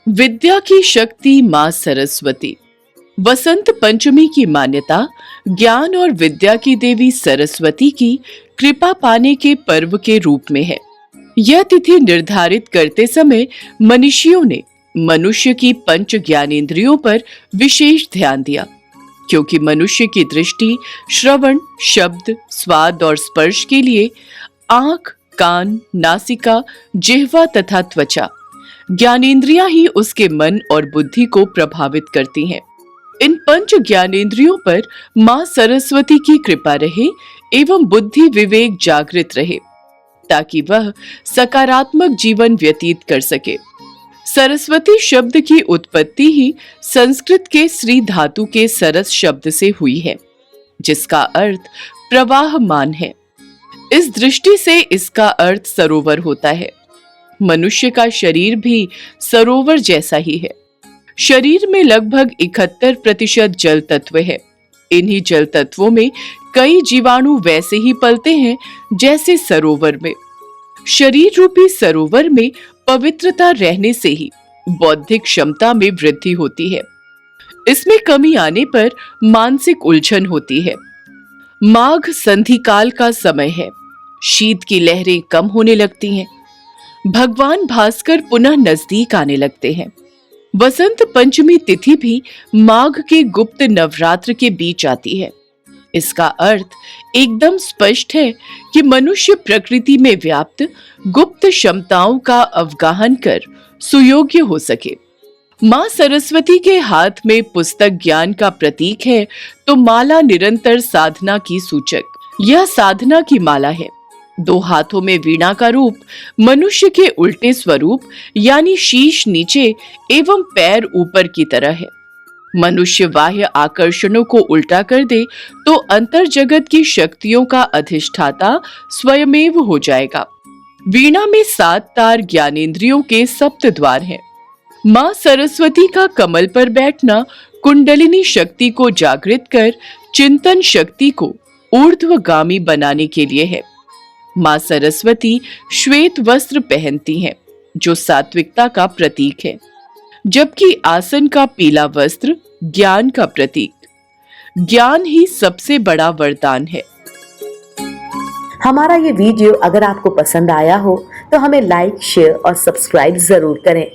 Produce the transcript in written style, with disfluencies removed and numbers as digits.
विद्या की शक्ति मां सरस्वती। वसंत पंचमी की मान्यता ज्ञान और विद्या की देवी सरस्वती की कृपा पाने के पर्व के रूप में है। यह तिथि निर्धारित करते समय मनीषियों ने मनुष्य की पंच ज्ञानेंद्रियों पर विशेष ध्यान दिया, क्योंकि मनुष्य की दृष्टि श्रवण, शब्द, स्वाद और स्पर्श के लिए आंख, कान, नासिका, जिह्वा तथा त्वचा ज्ञानेंद्रियां ही उसके मन और बुद्धि को प्रभावित करती हैं। इन पंच ज्ञानेंद्रियों पर मां सरस्वती की कृपा रहे एवं बुद्धि विवेक जागृत रहे, ताकि वह सकारात्मक जीवन व्यतीत कर सके। सरस्वती शब्द की उत्पत्ति ही संस्कृत के श्री धातु के सरस शब्द से हुई है, जिसका अर्थ प्रवाहमान है। इस दृष्टि से इसका अर्थ सरोवर होता है। मनुष्य का शरीर भी सरोवर जैसा ही है। शरीर में लगभग 71% जल तत्व है। इन्हीं जल तत्वों में कई जीवाणु वैसे ही पलते हैं जैसे सरोवर में। शरीर रूपी सरोवर में पवित्रता रहने से ही बौद्धिक क्षमता में वृद्धि होती है। इसमें कमी आने पर मानसिक उलझन होती है। माघ संधिकाल का समय है। शीत की लहरें कम होने लगती हैं। भगवान भास्कर पुनः नजदीक आने लगते हैं। वसंत पंचमी तिथि भी माघ के गुप्त नवरात्र के बीच आती है। इसका अर्थ एकदम स्पष्ट है कि मनुष्य प्रकृति में व्याप्त गुप्त क्षमताओं का अवगाहन कर सुयोग्य हो सके। मां सरस्वती के हाथ में पुस्तक ज्ञान का प्रतीक है, तो माला निरंतर साधना की सूचक। यह साधना की माला है। 2 हाथों में वीणा का रूप मनुष्य के उल्टे स्वरूप यानी शीश नीचे एवं पैर ऊपर की तरह है। मनुष्य बाह्य आकर्षणों को उल्टा कर दे तो अंतर जगत की शक्तियों का अधिष्ठाता स्वयमेव हो जाएगा। वीणा में 7 तार ज्ञानेंद्रियों के सप्त द्वार हैं। मां सरस्वती का कमल पर बैठना कुंडलिनी शक्ति को जागृत कर चिंतन शक्ति को ऊर्ध्वगामी बनाने के लिए है। मां सरस्वती श्वेत वस्त्र पहनती हैं, जो सात्विकता का प्रतीक है, जबकि आसन का पीला वस्त्र ज्ञान का प्रतीक। ज्ञान ही सबसे बड़ा वरदान है। हमारा ये वीडियो अगर आपको पसंद आया हो तो हमें लाइक, शेयर और सब्सक्राइब जरूर करें।